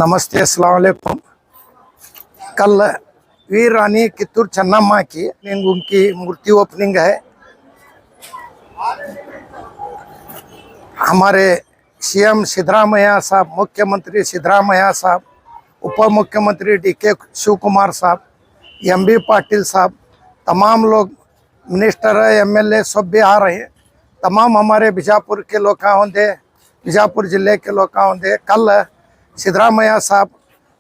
नमस्ते, अस्सलाम वालेकुम। कल वीर रानी कित्तूर चन्नम्मा की उनकी मूर्ति ओपनिंग है। हमारे सीएम सिद्धरामैया साहब, मुख्यमंत्री सिद्धरामैया साहब, उप मुख्यमंत्री डीके शिव कुमार साहब, एमबी पाटिल साहब, तमाम लोग मिनिस्टर एमएलए सब भी आ रहे हैं। तमाम हमारे बीजापुर के लोग होंगे, बीजापुर जिले के लोग होंगे। कल सिद्धरामैया साहब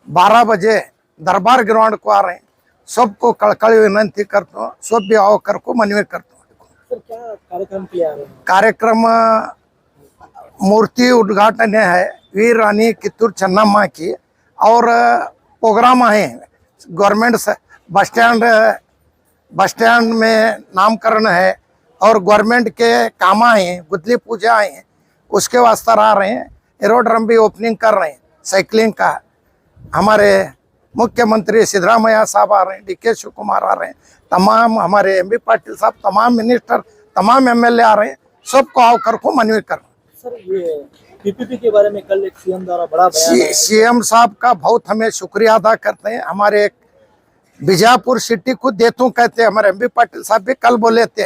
12 बजे दरबार ग्राउंड को आ रहे हैं। सबको कड़कड़ी विनंती करता हूँ, सब भी आओ कर को मनवी करता हूँ। सर, क्या कार्यक्रम किया है? कार्यक्रम मूर्ति उद्घाटन है वीर रानी कित्तूर चन्नम्मा की, और प्रोग्राम है गवर्नमेंट बस स्टैंड में नामकरण है, और गवर्नमेंट के काम हैं, गुदली पूजा हैं, उसके वास्ते आ रहे हैं। एरोड्रम भी ओपनिंग कर रहे हैं साइकिलिंग का। हमारे मुख्यमंत्री सिद्धरामैया साहब आ रहे हैं, डीके शिव कुमार आ रहे हैं, तमाम हमारे एमबी पाटिल साहब, तमाम मिनिस्टर, तमाम एमएलए आ रहे हैं। सबको आओ कर को मनवी कर। सर, ये पीपीपी के बारे में कल एक सीएम द्वारा बड़ा बयान है। सीएम साहब का बहुत हमें शुक्रिया अदा करते हैं। हमारे बीजापुर सिटी को देतू कहते हैं, हमारे एमबी पाटिल साहब भी कल बोले थे,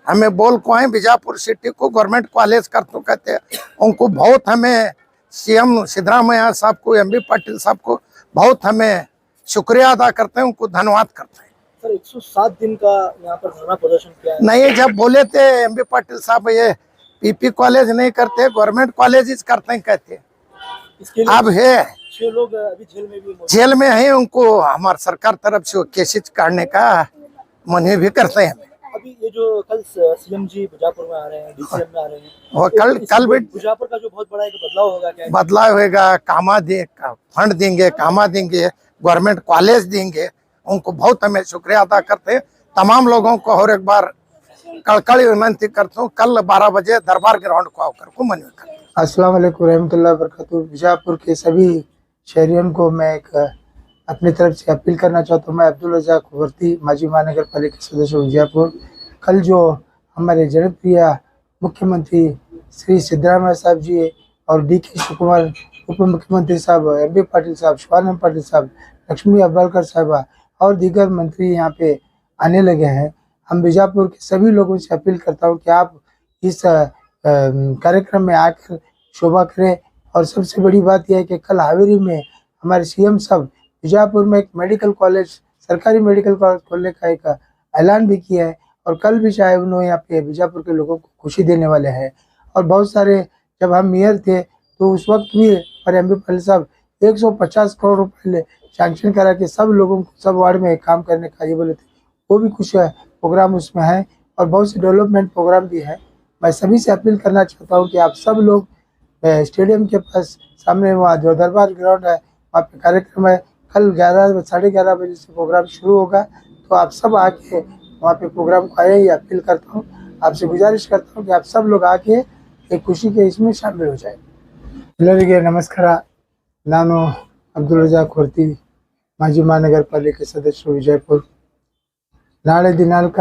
हमें बोल को है बीजापुर सिटी को गवर्नमेंट कॉलेज कर तो कहते हैं। उनको बहुत हमें सीएम सिद्धरामैया साहब को, एमबी पाटिल साहब को बहुत हमें शुक्रिया अदा करते हैं, उनको धन्यवाद करते हैं। सर, 107 दिन का यहाँ पर धरना प्रदर्शन किया है। नहीं, जब बोले थे एमबी पाटिल साहब ये पीपी कॉलेज नहीं करते, गवर्नमेंट कॉलेज करते हैं कहते हैं। इसके लिए अब है 6 लोग अभी जेल में भी जेल में है, उनको हमारे सरकार तरफ से केसेज काटने का मनवी भी करते हैं। अभी ये जो कल सीएम जी बीजापुर में आ रहे हैं, डीसीएम में आ रहे हैं, वो कल भी बीजापुर का जो बहुत बड़ा एक बदलाव होगा, क्या बदलाव होगा? कामा दे फंड देंगे, कामा देंगे, गवर्नमेंट कॉलेज देंगे। उनको बहुत हमें शुक्रिया अदा करते हैं। तमाम लोगों को और एक बार कड़कड़ी विनंती करता हूँ, कल 12 बजे दरबार ग्राउंड को आकर को मनवी करता हूँ। अस्सलाम वालेकुम रहमतुल्लाह बरकातहू। बीजापुर के सभी शहरियों को मैं एक अपनी तरफ से अपील करना चाहता हूँ। मैं अब्दुल रज़ाक वर्ती, माजी महानगर पालिका सदस्य बीजापुर। कल जो हमारे जनप्रिय मुख्यमंत्री श्री सिद्धरामैया साहब जी और डीके शिव कुमार उप मुख्यमंत्री साहब, एमबी पाटिल साहब, शिवानंद पाटिल साहब, लक्ष्मी अब्बालकर साहबा और दीगर मंत्री यहाँ पे आने लगे हैं। हम बीजापुर के सभी लोगों से अपील करता हूँ कि आप इस कार्यक्रम में आकर शोभा करें। और सबसे बड़ी बात यह है कि कल हावेरी में हमारे सीएम साहब बीजापुर में एक मेडिकल कॉलेज, सरकारी मेडिकल कॉलेज खोलने का एक ऐलान भी किया है, और कल भी शायद उन्होंने यहाँ पे बीजापुर के लोगों को खुशी देने वाले हैं। और बहुत सारे, जब हम मेयर थे तो उस वक्त भी हमारे एमबी पाटिल साहब 150 करोड़ रुपये सैंक्शन करा के सब लोगों को, सब वार्ड में काम करने का ये बोले थे। वो भी कुछ प्रोग्राम उसमें है, और बहुत से डेवलपमेंट प्रोग्राम भी है। मैं सभी से अपील करना चाहता हूँ कि आप सब लोग स्टेडियम के पास सामने वहाँ जो दरबार ग्राउंड है, वहाँ पे कार्यक्रम है। कल 11-11:30 बजे से प्रोग्राम शुरू होगा, तो आप सब आके वहाँ पे प्रोग्राम को आए। ये अपील करता हूँ, आपसे गुजारिश करता हूँ कि आप सब लोग आके एक खुशी के इसमें शामिल हो जाए। ಎಲ್ಲರಿಗೆ ನಮಸ್ಕಾರ। ನಾನು ಅಬ್ದುಲ್ ರಜಾಕ್ ವರ್ತಿ, ಮಾಜಿ ಮಹಾನಗರ ಪಾಲಿಕೆ ಸದಸ್ಯರು ವಿಜಯಪುರ. ನಾಳೆ ದಿನಾಂಕ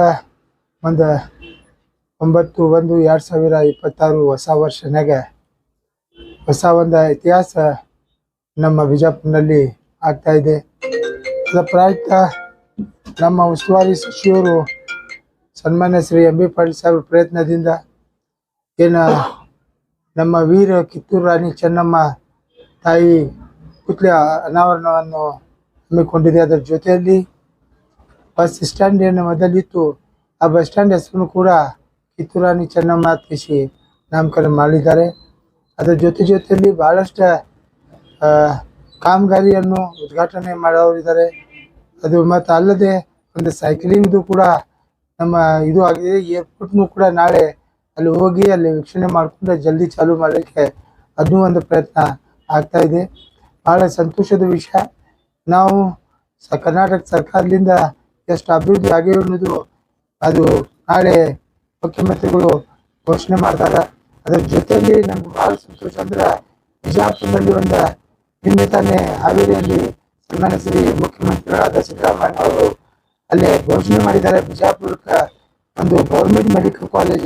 1/9/2026 ಹೊಸ ವರ್ಷನಾಗ ಹೊಸ ಒಂದು ಇತಿಹಾಸ ನಮ್ಮ ಬಿಜಾಪುರನಲ್ಲಿ ಆಗ್ತಾ ಇದೆ. ಅದರ ಪ್ರಯುಕ್ತ ನಮ್ಮ ಉಸ್ತುವಾರಿ ಸಚಿವರು ಸನ್ಮಾನ್ಯ ಶ್ರೀ ಎಂ ಬಿ ಪಾಟೀಲ್ ಸಾಹೇಬ್ರ ಪ್ರಯತ್ನದಿಂದ ಏನು ನಮ್ಮ ವೀರ ಕಿತ್ತೂರು ರಾಣಿ ಚೆನ್ನಮ್ಮ ತಾಯಿ ಪುತ್ಲಿ ಅನಾವರಣವನ್ನು ಹಮ್ಮಿಕೊಂಡಿದೆ. ಅದರ ಜೊತೆಯಲ್ಲಿ ಬಸ್ ಸ್ಟ್ಯಾಂಡ್ ಏನು ಮೊದಲಿತ್ತು, ಆ ಬಸ್ ಸ್ಟ್ಯಾಂಡ್ ಹೆಸರನ್ನು ಕೂಡ ಕಿತ್ತೂರು ರಾಣಿ ಚೆನ್ನಮ್ಮ ತಿಳಿಸಿ ನಾಮಕರಣ ಮಾಡಿದ್ದಾರೆ. ಅದರ ಜೊತೆಯಲ್ಲಿ ಬಹಳಷ್ಟು ಕಾಮಗಾರಿಯನ್ನು ಉದ್ಘಾಟನೆ ಮಾಡೋರಿದ್ದಾರೆ. ಅದು ಮತ್ತು ಅಲ್ಲದೆ ಒಂದು ಸೈಕ್ಲಿಂಗ್ದು ಕೂಡ ನಮ್ಮ ಇದು ಆಗಿದೆ. ಏರ್ಪೋರ್ಟ್ನು ಕೂಡ ನಾಳೆ ಅಲ್ಲಿ ಹೋಗಿ ಅಲ್ಲಿ ವೀಕ್ಷಣೆ ಮಾಡಿಕೊಂಡು ಜಲ್ದಿ ಚಾಲೂ ಮಾಡಲಿಕ್ಕೆ ಅದೂ ಒಂದು ಪ್ರಯತ್ನ ಆಗ್ತಾ ಇದೆ. ಭಾಳ ಸಂತೋಷದ ವಿಷಯ. ನಾವು ಕರ್ನಾಟಕ ಸರ್ಕಾರದಿಂದ ಎಷ್ಟು ಅಭಿವೃದ್ಧಿ ಆಗಿವೆ ಅನ್ನೋದು ಅದು ನಾಳೆ ಮುಖ್ಯಮಂತ್ರಿಗಳು ಘೋಷಣೆ ಮಾಡ್ತಾರೆ. ಅದರ ಜೊತೆಯಲ್ಲಿ ನಮ್ಗೆ ಭಾಳ ಸಂತೋಷ ಅಂದ್ರೆ ಬಿಜಾಪುರದಲ್ಲಿ ಒಂದು ನಿನ್ನೆ ತಾನೇ ಹಾವೇರಿಯಲ್ಲಿ ಸನ್ಮಾನ್ಯ ಶ್ರೀ ಮುಖ್ಯಮಂತ್ರಿಗಳಾದ ಸಿದ್ದರಾಮಯ್ಯ ಅವರು ಅಲ್ಲೇ ಘೋಷಣೆ ಮಾಡಿದ್ದಾರೆ, ಬಿಜಾಪುರಕ್ಕೆ ಒಂದು ಗೌರ್ಮೆಂಟ್ ಮೆಡಿಕಲ್ ಕಾಲೇಜ್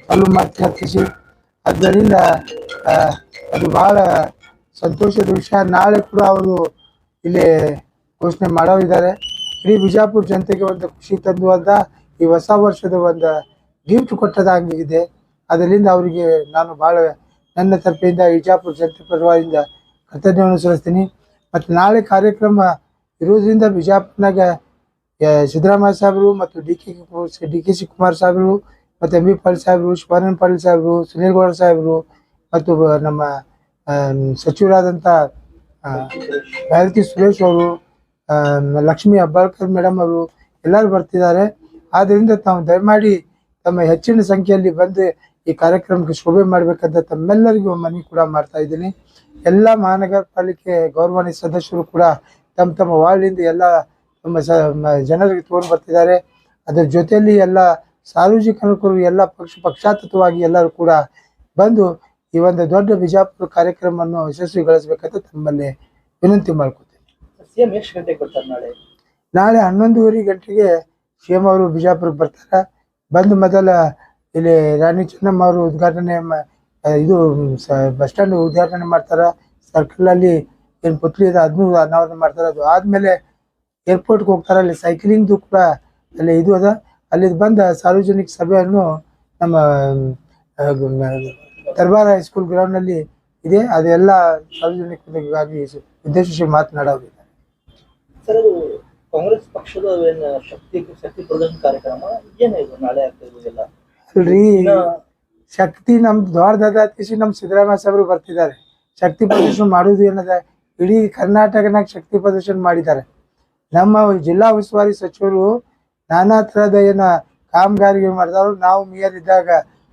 ಚಾಲೂ ಮಾಡ್ತೀನಿ. ಆದ್ದರಿಂದ ಅದು ಭಾಳ ಸಂತೋಷದ ವಿಷಯ. ನಾಳೆ ಕೂಡ ಅವರು ಇಲ್ಲಿ ಘೋಷಣೆ ಮಾಡೋರಿದ್ದಾರೆ. ಇಡೀ ಬಿಜಾಪುರ ಜನತೆಗೆ ಒಂದು ಖುಷಿ ತಂದು ಅಂತ ಈ ಹೊಸ ವರ್ಷದ ಒಂದು ಗಿಫ್ಟ್ ಕೊಟ್ಟದಾಗಿದೆ. ಅದರಿಂದ ಅವರಿಗೆ ನಾನು ಭಾಳ ನನ್ನ ತರಫಿಂದ ಬಿಜಾಪುರ ಜನತೆ ಪರವಾಗಿಂದ ಕೃತಜ್ಞತೆಯನ್ನು ಸಲ್ಲಿಸ್ತೀನಿ. ಮತ್ತು ನಾಳೆ ಕಾರ್ಯಕ್ರಮ ಇರೋದ್ರಿಂದ ಬಿಜಾಪುರನಾಗ ಸಿದ್ದರಾಮಯ್ಯ ಸಾಹೇಬರು ಮತ್ತು ಡಿ ಕೆ ಶಿವಕುಮಾರ್ ಸಾಹೇಬರು ಮತ್ತು ಎಂ ಬಿ ಪಾಟೀಲ್ ಸಾಹೇಬರು, ಶಿವಾನಂದ ಪಾಟೀಲ್ ಸಾಹೇಬರು, ಸುನೀಲ್ ಗೌಡ ಸಾಹೇಬರು ಮತ್ತು ನಮ್ಮ ಸಚಿವರಾದಂಥ ಭಾರತಿ ಸುರೇಶ್ ಅವರು, ಲಕ್ಷ್ಮೀ ಹೆಬ್ಬಾಳ್ಕರ್ ಮೇಡಮ್ ಅವರು ಎಲ್ಲರೂ ಬರ್ತಿದ್ದಾರೆ. ಆದ್ದರಿಂದ ತಾವು ದಯಮಾಡಿ ತಮ್ಮ ಹೆಚ್ಚಿನ ಸಂಖ್ಯೆಯಲ್ಲಿ ಬಂದು ಈ ಕಾರ್ಯಕ್ರಮಕ್ಕೆ ಶೋಭೆ ಮಾಡಬೇಕಂತ ತಮ್ಮೆಲ್ಲರಿಗೂ ಮನವಿ ಕೂಡ ಮಾಡ್ತಾ ಇದ್ದೀನಿ. ಎಲ್ಲ ಮಹಾನಗರ ಪಾಲಿಕೆ ಗೌರವಾನ್ವಿತ ಸದಸ್ಯರು ಕೂಡ ತಮ್ಮ ತಮ್ಮ ವಾರ್ಡಿಂದ ಎಲ್ಲ ತಮ್ಮ ಜನರಿಗೆ ತಗೊಂಡು ಬರ್ತಿದ್ದಾರೆ. ಅದರ ಜೊತೆಯಲ್ಲಿ ಎಲ್ಲ ಸಾರ್ವಜನಿಕರು ಎಲ್ಲ ಪಕ್ಷಾತೀತವಾಗಿ ಎಲ್ಲರೂ ಕೂಡ ಬಂದು ಈ ಒಂದು ದೊಡ್ಡ ಬಿಜಾಪುರ ಕಾರ್ಯಕ್ರಮವನ್ನು ಯಶಸ್ವಿಗೊಳಿಸಬೇಕಂತ ತಮ್ಮಲ್ಲಿ ವಿನಂತಿ ಮಾಡ್ಕೊತೀನಿ. ಸಿಎಂ ಎಷ್ಟು ಗಂಟೆಗೆ ಬರ್ತಾರೆ ನಾಳೆ? ನಾಳೆ 11:30 ಗಂಟೆಗೆ ಸಿಎಂ ಅವರು ಬಿಜಾಪುರಕ್ಕೆ ಬರ್ತಾರೆ. ಬಂದು ಮೊದಲ ಇಲ್ಲಿ ರಾಣಿ ಚೆನ್ನಮ್ಮ ಅವರು ಉದ್ಘಾಟನೆ ಇದು ಬಸ್ ಸ್ಟ್ಯಾಂಡ್ ಉದ್ಘಾಟನೆ ಮಾಡ್ತಾರೆ. ಸರ್ಕಲಲ್ಲಿ ಏನು ಪುತ್ಲಿ ಇದೆ ಅದನ್ನು ಅನಾವರಣ ಮಾಡ್ತಾರೆ. ಅದು ಆದಮೇಲೆ ಏರ್ಪೋರ್ಟ್ಗೆ ಹೋಗ್ತಾರೆ. ಅಲ್ಲಿ ಸೈಕ್ಲಿಂಗ್ದು ಕೂಡ ಅಲ್ಲಿ ಇದು ಅದ. ಅಲ್ಲಿ ಬಂದ ಸಾರ್ವಜನಿಕ ಸಭೆಯನ್ನು ನಮ್ಮ ದರ್ಬಾರ್ ಹೈಸ್ಕೂಲ್ ಗ್ರೌಂಡ್ನಲ್ಲಿ ಇದೆ. ಅದೆಲ್ಲ ಸಾರ್ವಜನಿಕರಿಗಾಗಿ ಉದ್ದೇಶಿಸಿ ಮಾತನಾಡೋದಿದೆ. ಸರ್, ಕಾಂಗ್ರೆಸ್ ಪಕ್ಷದ ಶಕ್ತಿ ಪ್ರದರ್ಶನ ಕಾರ್ಯಕ್ರಮ ಏನಿದೆ ನಾಳೆ ಆಗ್ತಾ ಇರೋದಿಲ್ಲ ಅಲ್ರಿ? ಶಕ್ತಿ ನಮ್ದು ದೊಡ್ಡದಾದ ನಮ್ಮ ಸಿದ್ದರಾಮಯ್ಯ ಸಾಹೇಬರು ಬರ್ತಿದ್ದಾರೆ. ಶಕ್ತಿ ಪ್ರದರ್ಶನ ಮಾಡೋದು ಏನದ, ಇಡೀ ಕರ್ನಾಟಕನಾಗ ಶಕ್ತಿ ಪ್ರದರ್ಶನ ಮಾಡಿದ್ದಾರೆ. ನಮ್ಮ ಜಿಲ್ಲಾ ಉಸ್ತುವಾರಿ ಸಚಿವರು ನಾನಾ ಥರದ ಏನು ಕಾಮಗಾರಿಗಳು ಮಾಡಿದವರು. ನಾವು ಮೇಯರ್ ಇದ್ದಾಗ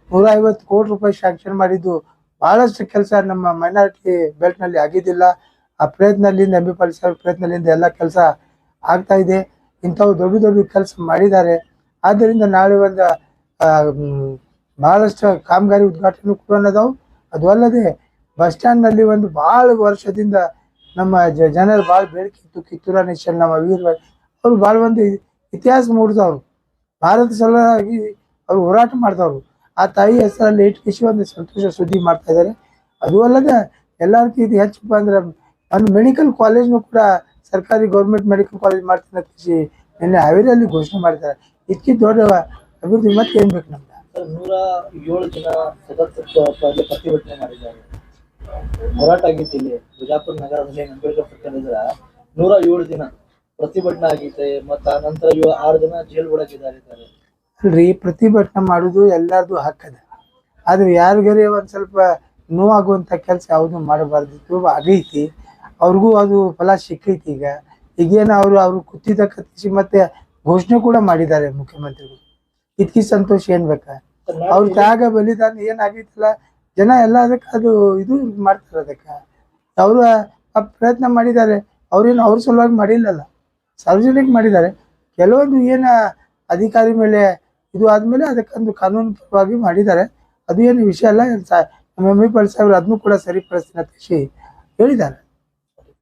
150 ಕೋಟಿ ರೂಪಾಯಿ ಶಾಂಕ್ಷನ್ ಮಾಡಿದ್ದು ಭಾಳಷ್ಟು ಕೆಲಸ ನಮ್ಮ ಮೈನಾರಿಟಿ ಬೆಲ್ಟ್ನಲ್ಲಿ ಆಗಿದ್ದಿಲ್ಲ. ಆ ಪ್ರಯತ್ನದಿಂದ ಎಂ ಬಿ ಪಾಟೀಲ್ ಸಾಹೇಬ್ ಪ್ರಯತ್ನದಿಂದ ಎಲ್ಲ ಕೆಲಸ ಆಗ್ತಾ ಇದೆ. ಇಂಥವು ದೊಡ್ಡ ದೊಡ್ಡ ಕೆಲಸ ಮಾಡಿದ್ದಾರೆ. ಆದ್ದರಿಂದ ನಾಳೆ ಒಂದು ಭಾಳಷ್ಟು ಕಾಮಗಾರಿ ಉದ್ಘಾಟನೆ ಕೂಡ ಅದಾವು. ಅದು ಅಲ್ಲದೆ ಬಸ್ ಸ್ಟ್ಯಾಂಡ್ನಲ್ಲಿ ಒಂದು ಭಾಳ ವರ್ಷದಿಂದ ನಮ್ಮ ಜನರು ಭಾಳ ಬೇಡಿಕೆ ಇತ್ತು. ಕಿತ್ತೂರ ನೇಷನ್ ನಮ್ಮ ವೀರ ಅವರು ಭಾಳ ಒಂದು ಇತಿಹಾಸ ಮೂಡಿದವರು, ಭಾರತ ಸಲುವಾಗಿ ಅವರು ಹೋರಾಟ ಮಾಡಿದವರು. ಆ ತಾಯಿ ಹೆಸರಲ್ಲಿ ಇಟ್ಕಿಸಿ ಒಂದು ಸಂತೋಷ ಸುದ್ದಿ ಮಾಡ್ತಾ ಇದ್ದಾರೆ. ಅದು ಅಲ್ಲದೆ ಎಲ್ಲರಿಗೂ ಇದು ಹೆಚ್ಚಪ್ಪ ಅಂದ್ರೆ ಒಂದು ಮೆಡಿಕಲ್ ಕಾಲೇಜ್ನು ಕೂಡ ಸರ್ಕಾರಿ ಗೌರ್ಮೆಂಟ್ ಮೆಡಿಕಲ್ ಕಾಲೇಜ್ ಮಾಡ್ತೀನಿ ಅಂತ ನಿನ್ನೆ ಹಾವೇರಿಯಲ್ಲಿ ಘೋಷಣೆ ಮಾಡಿದ್ದಾರೆ. ಇದಕ್ಕೆ ದೊಡ್ಡ ಅಭಿವೃದ್ಧಿ ಮತ್ತೆ ಏನು ಬೇಕು ನಮ್ಗೆ? 107 ದಿನ ಪ್ರತಿಭಟನೆ ಮಾಡಿದ್ದಾರೆ. ಹೋರಾಟ ಆಗಿತ್ತು ಇಲ್ಲಿ ಬಿಜಾಪುರ ನಗರದಲ್ಲಿ. ಅಂಬೇಡ್ಕರ್ ಪ್ರಕರಣದ 107 ದಿನ ಪ್ರತಿಭಟನೆ ಆಗಿತ್ತೆ. ಮತ್ತು ಆ ನಂತರ 6 ದಿನ ಜೈಲ್ ಒಳಗಿದ್ದಾರೆ. ಅಲ್ರಿ, ಪ್ರತಿಭಟನೆ ಮಾಡೋದು ಎಲ್ಲರದು ಹಕ್ಕದ. ಆದ್ರೆ ಯಾರಿಗಾರೆ ಒಂದು ಸ್ವಲ್ಪ ನೋವಾಗುವಂಥ ಕೆಲಸ ಯಾವುದು ಮಾಡಬಾರ್ದಿತ್ತು. ಆಗೈತಿ, ಅವ್ರಿಗೂ ಅದು ಫಲ ಸಿಕ್ಕೈತಿ. ಈಗೇನು ಅವರು ಕುತ್ತಿದ ಕತ್ತಿಸಿ ಮತ್ತೆ ಘೋಷಣೆ ಕೂಡ ಮಾಡಿದ್ದಾರೆ ಮುಖ್ಯಮಂತ್ರಿಗಳು. ಇದಕ್ಕೆ ಸಂತೋಷ ಏನ್ ಬೇಕಾ? ಅವ್ರ ತ್ಯಾಗ ಬಲಿದಾನ ಏನಾಗೈತಲ್ಲ, ಜನ ಎಲ್ಲ ಅದಕ್ಕೆ ಅದು ಇದು ಮಾಡ್ತಾರೆ. ಅದಕ್ಕೆ ಅವರು ಪ್ರಯತ್ನ ಮಾಡಿದ್ದಾರೆ. ಅವ್ರೇನು ಅವ್ರ ಸಲುವಾಗಿ ಮಾಡಿಲ್ಲಲ್ಲ, ಸಾರ್ವಜನಿಕ ಮಾಡಿದ್ದಾರೆ. ಕೆಲವೊಂದು ಏನು ಅಧಿಕಾರಿ ಮೇಲೆ ಇದು ಆದಮೇಲೆ ಅದಕ್ಕೊಂದು ಕಾನೂನು ಪರವಾಗಿ ಮಾಡಿದ್ದಾರೆ. ಅದು ಏನು ವಿಷಯ ಅಲ್ಲ. ನಮ್ಮ ಎಂ ಬಿ ಪಾಟೀಲ್ ಸಾಹೇಬ್ರು ಅದನ್ನು ಕೂಡ ಸರಿಪಡಿಸ್ತೀನಿ ಅಂತ ಹೇಳಿದ್ದಾರೆ.